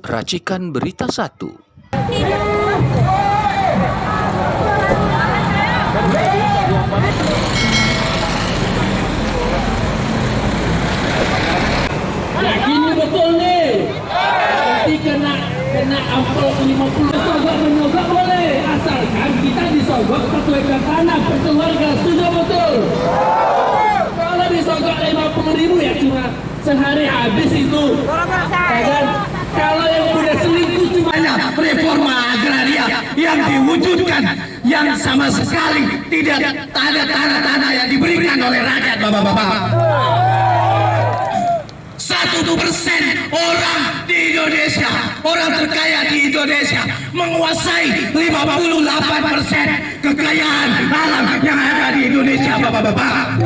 Racikan Berita 1. Ini betul nih. Nanti kena amplop 50. Disogok menyogok boleh, asalkan kita disogok sesuai tanah berkeluarga. Setuju betul? Kalau disogok 50.000 ya cuma sehari habis itu. Dan kalau yang udah selingkuh cuma reforma agraria yang diwujudkan yang sama sekali tidak ada tanah-tanah yang diberikan oleh rakyat, bapak-bapak. 1% orang di Indonesia, orang terkaya di Indonesia menguasai 58% kekayaan alam yang ada di Indonesia, bapak-bapak.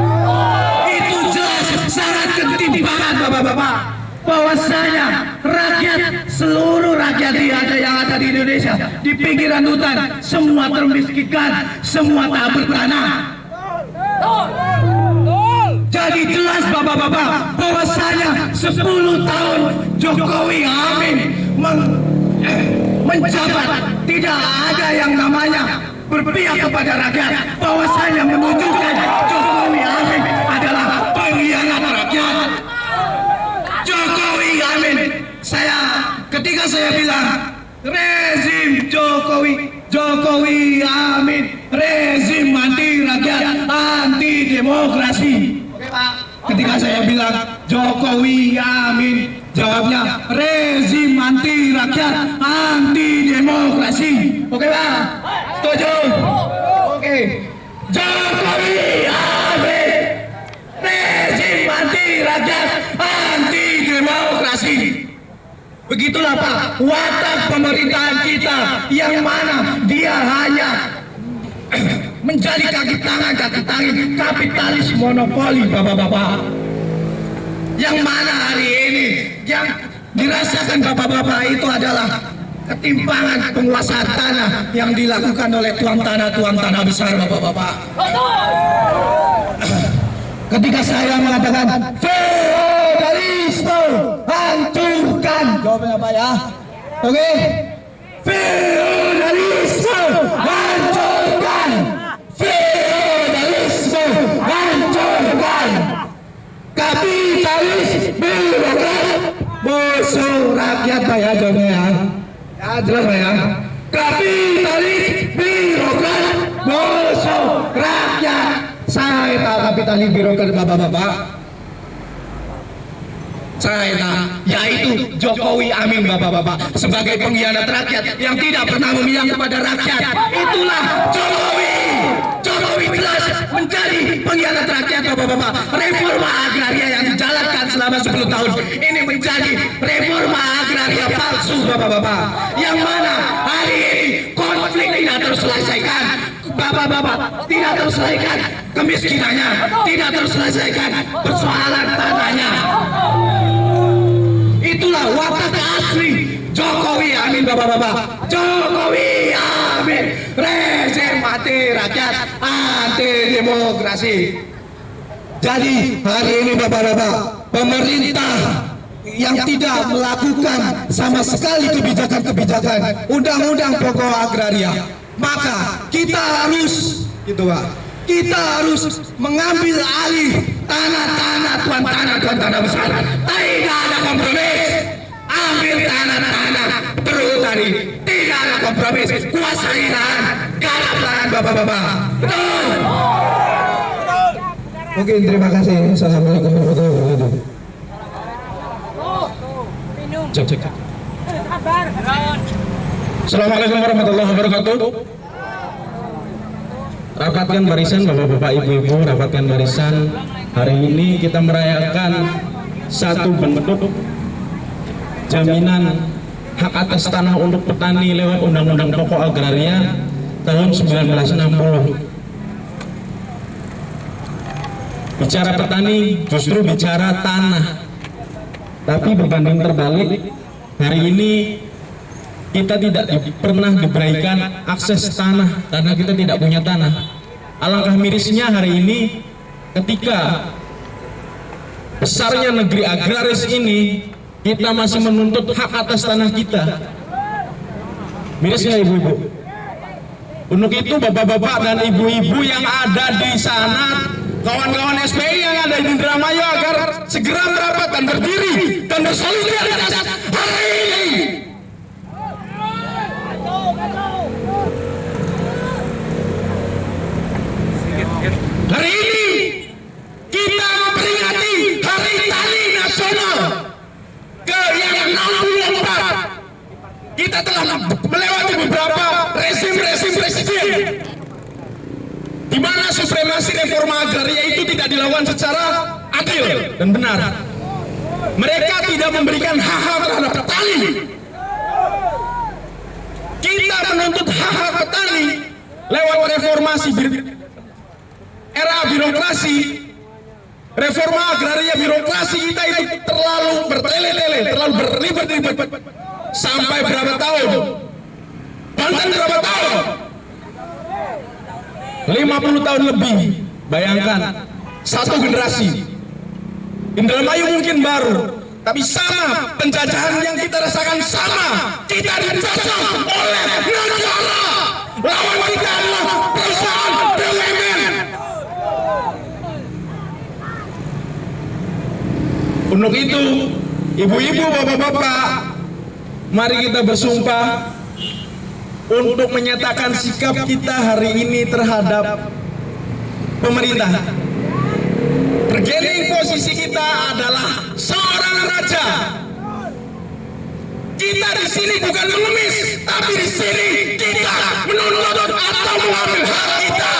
Itu jelas sangat ketimpangan, bapak-bapak, bahwasanya rakyat, seluruh rakyat yang ada di Indonesia di pinggiran hutan semua termiskinkan, semua tak bertanah. Jadi jelas bapak-bapak bahwasanya 10 tahun Jokowi Amin menjabat tidak ada yang namanya berpihak kepada rakyat, bahwasanya menunjukkan Jokowi Amin adalah pengkhianat rakyat. Jokowi Amin, ketika saya bilang rezim Jokowi Amin, rezim anti rakyat, anti demokrasi. Ketika saya bilang Jokowi Amin, jawabnya rezim anti rakyat, anti demokrasi. Oke Pak? Setuju? Oke. Jokowi Amin, rezim anti rakyat, anti demokrasi. Begitulah Pak watak pemerintahan kita, yang mana dia hanya menjadi kaki tangan kapitalis monopoli, bapak-bapak. Yang mana hari ini yang dirasakan bapak-bapak itu adalah ketimpangan penguasaan tanah yang dilakukan oleh tuan tanah besar, bapak-bapak. Ketika saya mengatakan feodalisme hancurkan, jawabnya apa ya? Oke, feodalisme hancurkan, feodalisme hancurkan, kapitalis birokrat musuh rakyat, Pak ya, jawabnya ya. Ya jelas Pak ya. Kapitalis birokrat musuh rakyat. Saya tak kapitalis birokrat, bapak-bapak. Saya yaitu Jokowi Amin, bapak-bapak, sebagai pengkhianat rakyat yang tidak pernah memihak kepada rakyat. Itulah Jokowi jelas menjadi pengkhianat rakyat, bapak-bapak. Reforma agraria yang dijalankan selama 10 tahun ini menjadi reforma agraria palsu, bapak-bapak, yang mana hari ini konflik tidak terselesaikan, bapak-bapak, tidak terselesaikan kemiskinannya, tidak terselesaikan persoalan tanahnya. Itulah watak asli Jokowi Amin, bapak-bapak. Jokowi Amin, rezim anti rakyat, anti demokrasi. Jadi hari ini bapak-bapak, pemerintah yang tidak melakukan sama sekali kebijakan-kebijakan undang-undang pokok agraria, maka kita harus kita harus mengambil alih tanah-tanah tuan tanah besar. Tidak ada kompromis. Ambil tanah-tanah perhutani, tidak ada kompromis. Kuasai lahan, garap lahan, bapak-bapak. Betul. Oke, terima kasih. Assalamualaikum warahmatullahi wabarakatuh. Assalamualaikum warahmatullahi wabarakatuh. Rapatkan barisan bapak-bapak, ibu-ibu, rapatkan barisan. Hari ini kita merayakan satu bentuk jaminan hak atas tanah untuk petani lewat Undang-Undang Pokok Agraria tahun 1960. Bicara petani justru bicara tanah, tapi berbanding terbalik, hari ini kita tidak pernah diberikan akses tanah karena kita tidak punya tanah. Alangkah mirisnya hari ini ketika besarnya negeri agraris ini kita masih menuntut hak atas tanah kita. Miris nggak ibu-ibu? Untuk itu bapak-bapak dan ibu-ibu yang ada di sana, kawan-kawan SPI yang ada di Indramayu agar segera merapat dan berdiri dan bersolidaritas hari ini. Hari ini kita memperingati Hari Tani Nasional ke yang 64. Kita telah melewati beberapa rezim-rezim presiden di mana supremasi reforma agraria itu tidak dilakukan secara adil dan benar. Mereka tidak memberikan hak-hak terhadap petani. Kita menuntut hak-hak petani lewat reformasi era birokrasi. Reforma agraria birokrasi kita itu terlalu bertele-tele, terlalu berlibat-libat. Sampai berapa tahun? Banten berapa tahun? 50 tahun lebih. Bayangkan, satu generasi. Indramayu mungkin baru, tapi sama penjajahan yang kita rasakan sama. Kita dijajah oleh negara. Lawan kita adalah perusahaan BUMN. Untuk itu, ibu-ibu, bapak-bapak, mari kita bersumpah untuk menyatakan sikap kita hari ini terhadap pemerintah. Bargaining posisi kita adalah seorang raja. Kita di sini bukan mengemis, tapi di sini kita menuntut atau mengambil hak kita.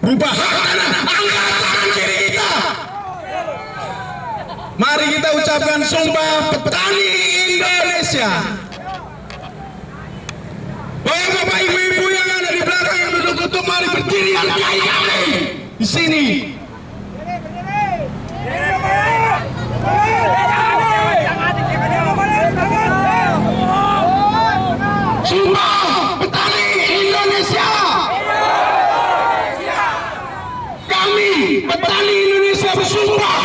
Berubah hak tanah, angkat tangan kiri kita. Mari kita ucapkan sumpah petani Indonesia. Bapak-bapak, ibu-ibu yang ada di belakang yang duduk-duduk, mari berdiri hargai kami di sini. Sumpah petani Indonesia. Kami petani Indonesia bersumpah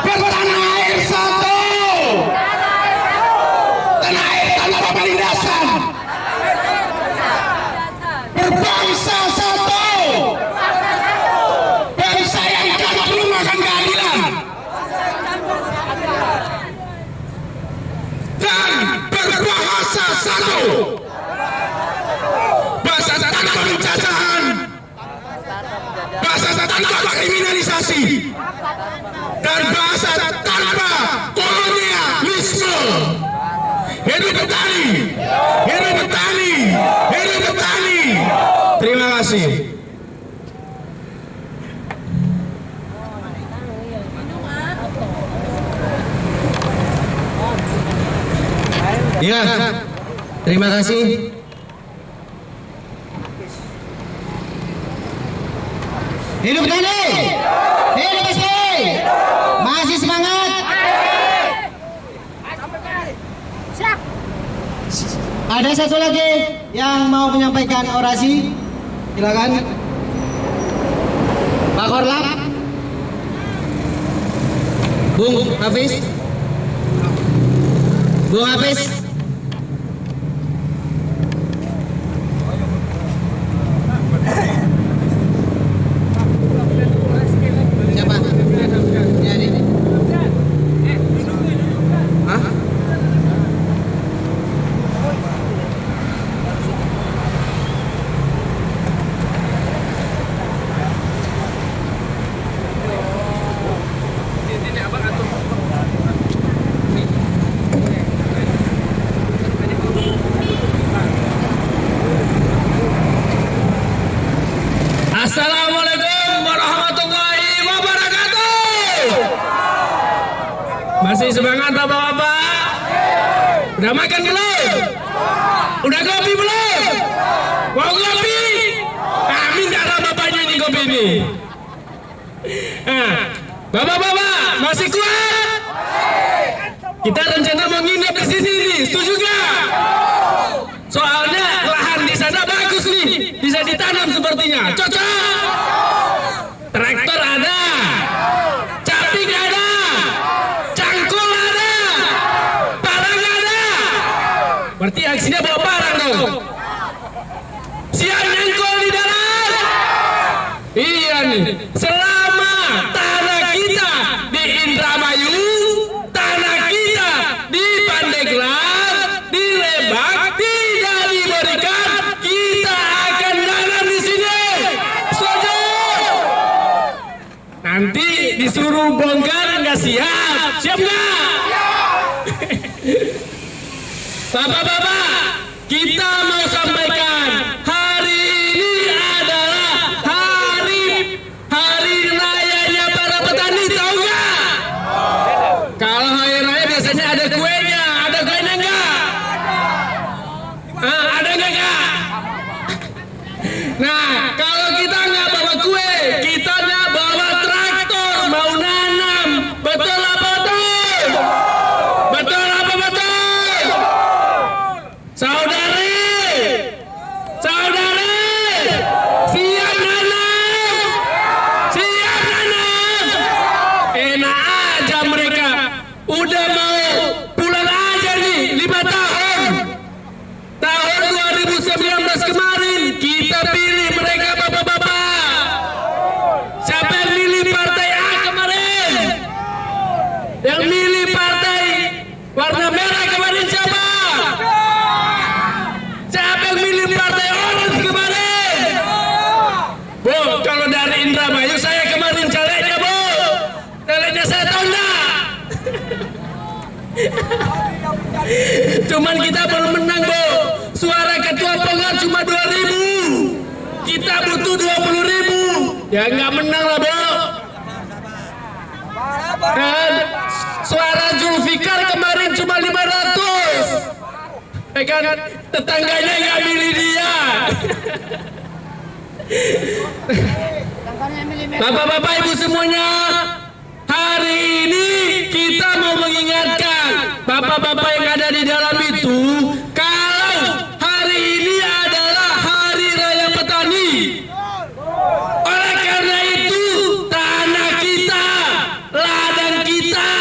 bertanah air satu, tanah air tanpa penindasan, berbangsa satu, bangsa yang akan menemukan keadilan dan berbahasa satu, bahasa tanpa penjajahan, bahasa tanpa kriminalisasi, dan bahasa tanpa kolonialisme. Hidup petani, hidup petani, hidup petani. Terima kasih. Ya, terima kasih. Hidup petani, hidup SPI, masih semangat. Ada satu lagi yang mau menyampaikan orasi, silakan. Pak Korlap, Bung Hafiz, Bung Hafiz. Siapa? Ini. Hah? Assalamualaikum warahmatullahi wabarakatuh. Masih semangat bapak-bapak? Udah makan belum? Udah kopi belum? Mau kopi? Minta lah bapaknya ini kopi ini. Nah, bapak-bapak masih kuat? Kita rencana mau nginep di sini nih, setuju gak? Soalnya lahan di sana bagus nih, bisa ditanam sepertinya. Cocok. Traktor ada, Tapi nggak ada. Cangkul ada. Parang ada. Berarti aksinya bawa parang dong. Siap nyangkul di dalam. Iya nih. Selama tanah kita di Indramayu, tanah kita di Pandeglang, di Lebak tidak diberikan, kita akan nanam di sini. Setuju? Nanti disuruh bongkar nggak siap? Siap nggak? Bapak-bapak, kita mau sampaikan hari ini adalah hari rayanya para petani, tahu nggak? Kalau hari raya biasanya ada kuenya nggak? Ada nggak? Nah, kalau kita nggak bawa kue, kita nggak bawa traktor mau nanam, betul apa betul? Betul apa betul? Saudari, siap nanam? Siap nanam? Enak aja mereka, udah mau pulang aja nih, 5 tahun. Tahun 2019 kemarin, kita pilih mereka bapak-bapak. Siapa yang milih partai A kemarin? Yang milih partai warna merah kemarin siapa? Siapa yang milih partai orange kemarin? Bu, kalau dari Indramayu saya kemarin calegnya, Bu. Calegnya saya tahu enggak? Cuman kita belum menang, Bu. Suara ketua Penggat cuma 2.000. Kita butuh 20.000. Ya nggak menang lah, Bu. Dan suara Zulfikar kemarin cuma 500. Kan tetangganya nggak milih dia. Bapak-bapak, ibu semuanya, hari ini kita mau mengingatkan bapak-bapak yang ada di dalam itu, kalau hari ini adalah hari raya petani. Oleh karena itu, tanah kita, ladang kita,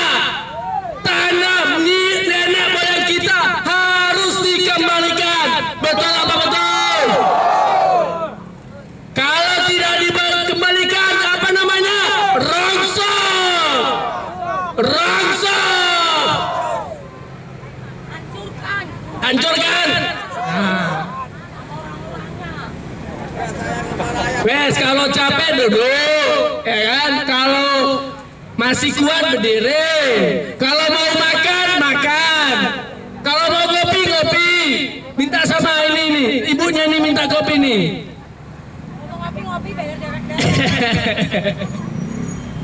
tanah nenek moyang kita harus dikembalikan. Betul apa betul? Kalau tidak dikembalikan, apa namanya? Rongsok. Hancurkan. Wes, kalau capek duduk, ya kan? Kalau masih kuat berdiri. Kalau mau makan, makan. Kalau mau ngopi, ngopi. Minta sama ini nih, ibunya nih minta kopi nih. Ngopi bayar direct.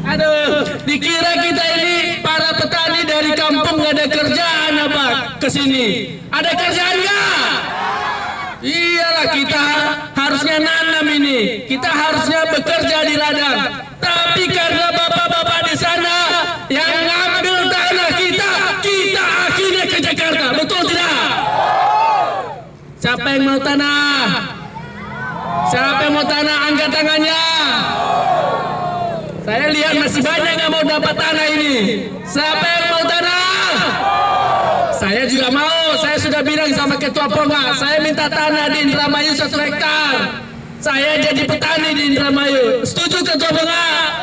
Aduh, dikira kita ini para petani dari kampung gak ada kerjaan apa kesini? Ada kerjaan nggak? Iyalah, kita harusnya nanam ini, kita harusnya bekerja di ladang. Tapi karena bapak-bapak di sana yang ngambil tanah kita, kita akhirnya ke Jakarta, betul tidak? Siapa yang mau tanah? Siapa yang mau tanah? Angkat tangannya. Saya lihat masih banyak yang mau dapat tanah ini. Siapa yang mau tanah? Saya juga mau. Saya sudah bilang sama Ketua Penggat, saya minta tanah di Indramayu 1 hektar. Saya jadi petani di Indramayu. Setuju Ketua Penggat?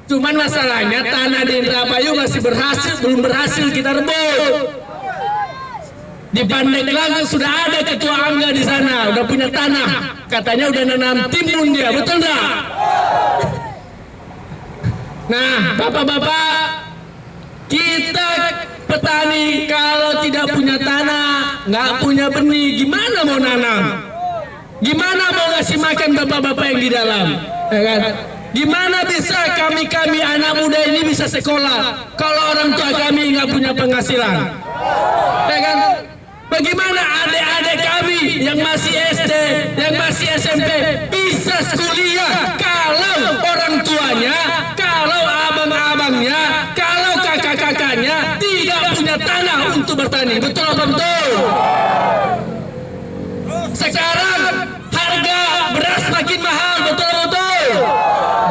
Cuman masalahnya tanah di Indramayu masih belum berhasil kita rebut. Di Pandeglang sudah ada Ketua Angga di sana, udah punya tanah. Katanya udah nanam timun dia, betul nggak? Nah, bapak-bapak, kita petani kalau tidak punya tanah, nggak punya benih, gimana mau nanam? Gimana mau ngasih makan bapak-bapak yang di dalam? Ya kan? Gimana bisa kami anak muda ini bisa sekolah kalau orang tua kami nggak punya penghasilan? Ya kan? Bagaimana adik-adik kami yang masih SD, yang masih SMP bisa kuliah kalau orang tuanya, kalau abang-abangnya, kalau kakak-kakaknya tidak punya tanah untuk bertani? Betul apa betul? Sekarang harga beras makin mahal, betul apa betul?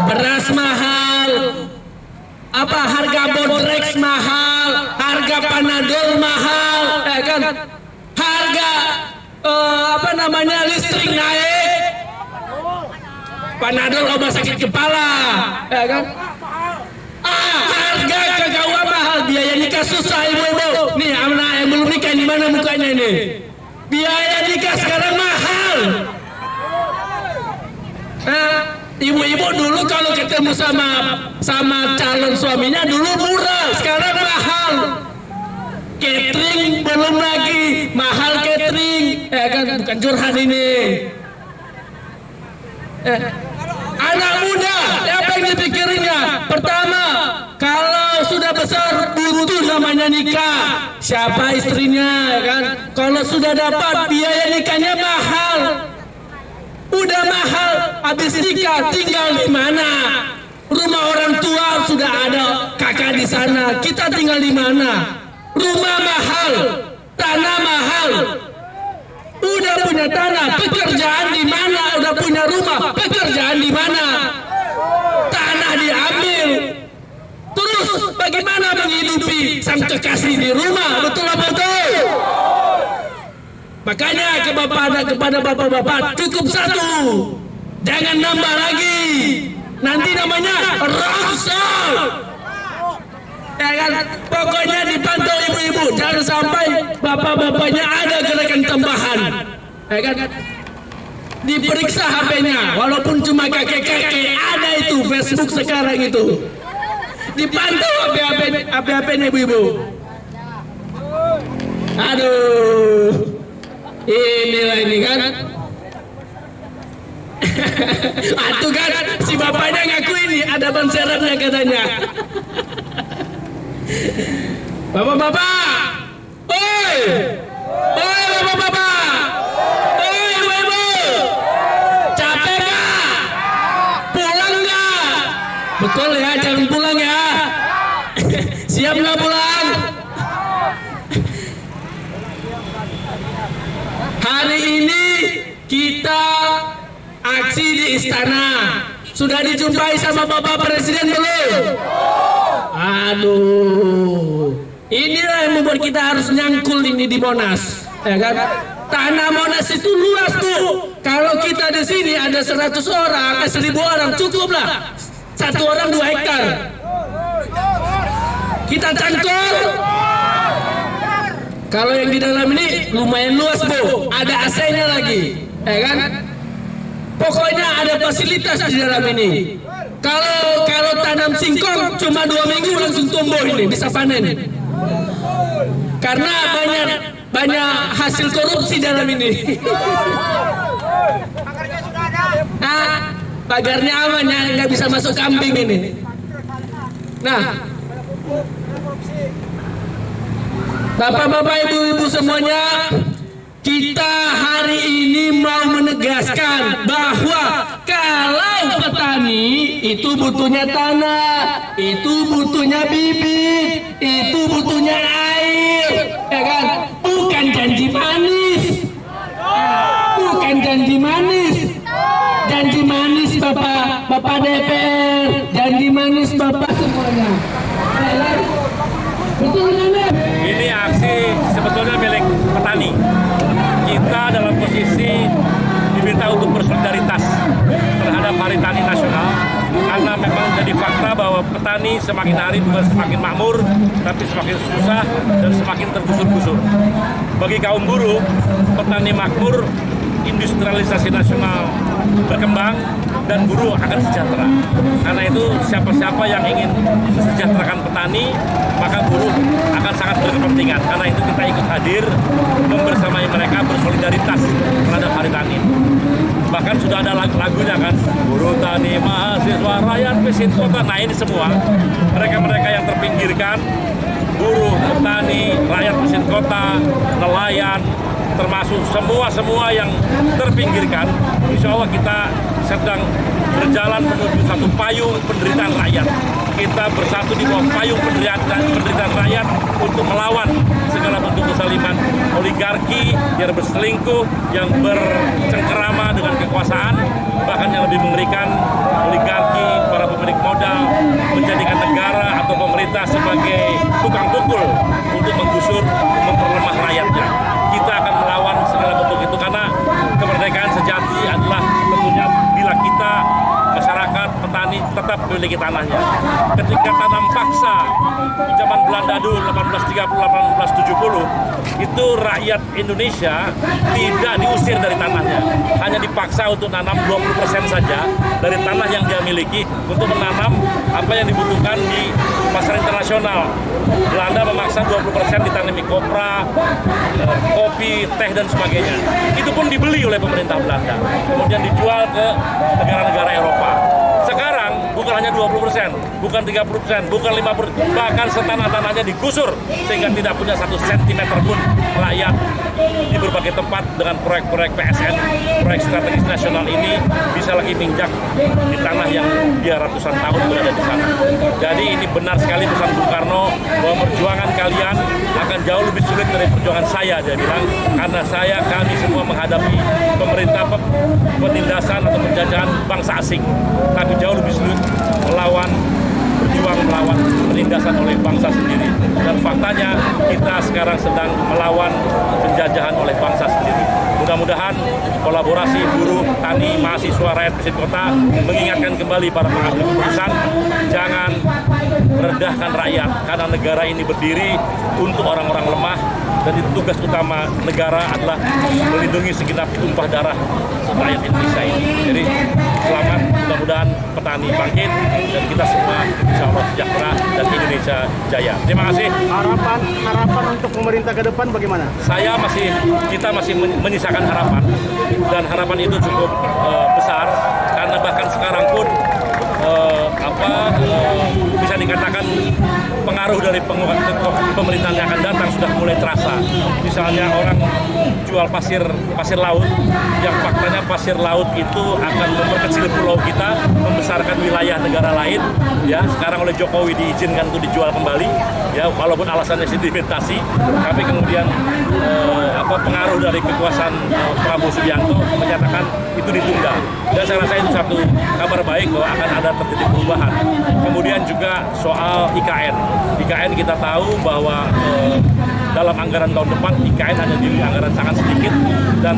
Beras beras mahal, harga Bodrex mahal, harga Panadol mahal, ya kan? Harga listrik naik, Panadol obat sakit kepala, ya kan? Harga kagawah mahal, biaya nikah susah ibu-ibu. Nih anak yang belum nikah di mana mukanya ini? Biaya nikah sekarang mahal. Ibu-ibu dulu kalau ketemu sama calon suaminya dulu murah, sekarang mahal. Catering belum lagi mahal catering, ya kan? Bukan curhat ini. Anak muda, apa yang dipikirinnya? Pertama, kalau sudah besar butuh namanya nikah. Siapa istrinya, ya kan? Kalau sudah dapat biaya nikahnya mahal. Udah mahal, habis nikah tinggal di mana? Rumah orang tua sudah ada kakak di sana. Kita tinggal di mana? Rumah mahal, tanah mahal. Udah punya tanah, pekerjaan di mana? Udah punya rumah, pekerjaan di mana? Tanah diambil. Terus bagaimana menghidupi sang kekasih di rumah? Betul apa betul? Makanya kepada bapak-bapak cukup satu, jangan nambah lagi. Nanti namanya rongsok. Ya kan? Pokoknya dipantau ibu-ibu, jangan sampai bapak-bapaknya ada gerakan tambahan. Ya kan? Diperiksa HP-nya, walaupun cuma kakek-kakek, ada itu Facebook sekarang itu. Dipantau HP-nya ibu-ibu. Aduh, inilah ini kan. Atuh kan, si bapaknya ngaku ini ada ban serepnya katanya. Bapak-bapak, oi, bapak-bapak, oi ibu-ibu, capek gak? Pulang gak? Betul ya, jangan pulang ya. Siap nggak pulang? Hari ini kita aksi di istana. Sudah dijumpai sama Bapak Presiden belum? Aduh, inilah yang membuat kita harus nyangkul ini di Monas, ya kan? Tanah Monas itu luas tuh. Kalau kita di sini ada 100 orang, 1000 orang cukuplah. Satu orang 2 hektar. Kita cangkul. Kalau yang di dalam ini lumayan luas bu, ada AC-nya lagi, ya kan? Pokoknya ada fasilitas di dalam ini. Kalau tanam singkong cuma 2 minggu langsung tumbuh ini, bisa panen. Karena banyak hasil korupsi dalam ini. Pagarnya aman ya, nggak bisa masuk kambing ini. Nah, bapak-bapak, ibu-ibu semuanya, kita hari ini mau menegaskan bahwa kalau petani itu butuhnya tanah, itu butuhnya bibit, itu butuhnya air, ya kan? Bukan janji manis, bukan janji manis, janji manis bapak DPR, janji manis bapak semuanya. Betul kan? Ini aksi sebetulnya milik petani. Kita dalam posisi diminta untuk bersolidaritas terhadap Hari Tani Nasional, karena memang jadi fakta bahwa petani semakin hari bukan semakin makmur, tapi semakin susah dan semakin tergusur-gusur. Bagi kaum buruh, petani makmur, industrialisasi nasional berkembang, dan buruh akan sejahtera. Karena itu siapa-siapa yang ingin mensejahterakan petani, maka buruh akan sangat berkepentingan. Karena itu kita ikut hadir membersamai mereka bersolidaritas terhadap Hari Tani. Bahkan sudah ada lagunya kan, buruh tani, mahasiswa, rakyat, pesit kota. Nah ini semua mereka-mereka yang terpinggirkan, buruh, petani, rakyat pesit kota, nelayan, termasuk semua yang terpinggirkan. Insya Allah kita sedang berjalan menuju satu payung penderitaan rakyat. Kita bersatu di bawah payung penderitaan rakyat untuk melawan segala bentuk kezaliman oligarki yang berselingkuh, yang bercengkerama dengan kekuasaan, bahkan yang lebih mengerikan oligarki, para pemilik memiliki tanahnya. Ketika tanam paksa di zaman Belanda dulu 1830-1870 itu rakyat Indonesia tidak diusir dari tanahnya, hanya dipaksa untuk nanam 20% saja dari tanah yang dia miliki untuk menanam apa yang dibutuhkan di pasar internasional. Belanda memaksa 20% ditanami kopra, kopi, teh dan sebagainya. Itu pun dibeli oleh pemerintah Belanda, kemudian dijual ke negara-negara Eropa. Sekarang bukan hanya 20%, bukan 30%, bukan 50%, bahkan setanah-tanahnya digusur sehingga tidak punya 1 sentimeter pun rakyat di berbagai tempat. Dengan proyek-proyek PSN, proyek strategis nasional ini bisa lagi menginjak di tanah yang dia ratusan tahun berada di sana. Jadi ini benar sekali pesan Bung Karno bahwa perjuangan kalian akan jauh lebih sulit dari perjuangan saya, dia bilang, karena kami semua menghadapi pemerintah penindasan atau penjajahan bangsa asing, tapi jauh lebih sulit berjuang melawan penindasan oleh bangsa sendiri. Dan faktanya kita sekarang sedang melawan penjajahan oleh bangsa sendiri. Mudah-mudahan kolaborasi buruh, tani, mahasiswa, rakyat mesin kota mengingatkan kembali para pengambil keputusan, jangan merendahkan rakyat, karena negara ini berdiri untuk orang-orang lemah, dan itu tugas utama negara adalah melindungi segenap tumpah darah rakyat Indonesia ini. Jadi selamat, mudah-mudahan petani bangkit dan kita semua insya Allah sejahtera dan Indonesia jaya. Terima kasih. Harapan untuk pemerintah ke depan bagaimana? Kita masih menyisakan harapan, dan harapan itu cukup besar, karena bahkan sekarang pun bisa dikatakan pengaruh dari pemerintahan yang akan datang sudah mulai terasa. Misalnya orang jual pasir laut, yang faktanya pasir laut itu akan memperkecil pulau kita, membesarkan wilayah negara lain. Ya, sekarang oleh Jokowi diizinkan untuk dijual kembali. Ya, walaupun alasannya sedimentasi, tapi kemudian pengaruh dari kekuasaan Prabowo Subianto menyatakan itu ditunda. Dan saya rasa itu satu kabar baik bahwa akan ada terjadi perubahan. Kemudian juga soal IKN. IKN kita tahu bahwa dalam anggaran tahun depan IKN hanya di anggaran sangat sedikit dan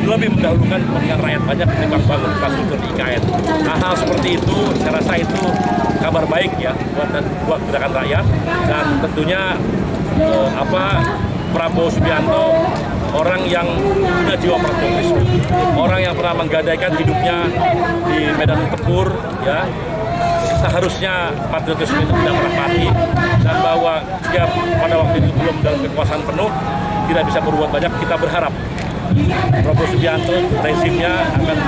lebih mendahulukan kepentingan rakyat banyak ketimbang bangun infrastruktur di IKN. Hal-hal seperti itu saya rasa itu kabar baik ya buat gerakan rakyat, dan tentunya Prabowo Subianto orang yang punya jiwa patriotisme, orang yang pernah menggadaikan hidupnya di medan tempur, ya. Seharusnya patriotisme itu tidak pernah mati, dan bahwa dia pada waktu itu belum dalam kekuasaan penuh, tidak bisa berbuat banyak. Kita berharap Prabowo Subianto rezimnya akan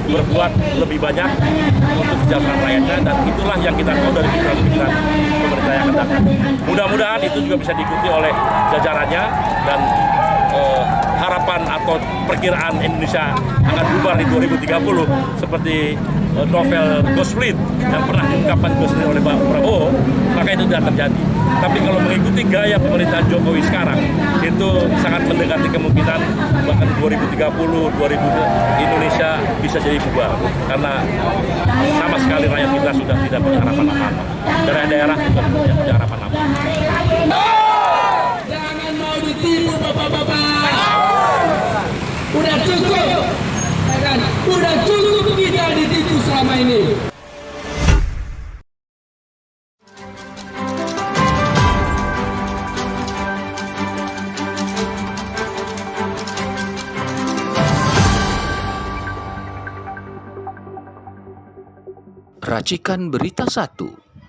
berbuat lebih banyak untuk kesejahteraan rakyatnya, dan itulah yang kita tahu dari pikiran-pikiran pemerintah yang akan datang. Mudah-mudahan itu juga bisa diikuti oleh jajarannya, dan harapan atau perkiraan Indonesia akan bubar di 2030 seperti novel Ghost Fleet yang pernah diungkapkan oleh Pak Prabowo, maka itu tidak terjadi. Tapi kalau mengikuti gaya pemerintahan Jokowi sekarang, itu sangat mendekati kemungkinan bahkan 2030, Indonesia bisa jadi bubar, karena sama sekali rakyat kita sudah tidak punya harapan apa-apa. Daerah-daerah juga tidak punya harapan apa-apa. Jangan mau ditipu bapak-bapak. Udah cukup, kan? Udah cukup kita ditipu selama ini. Racikan Berita 1.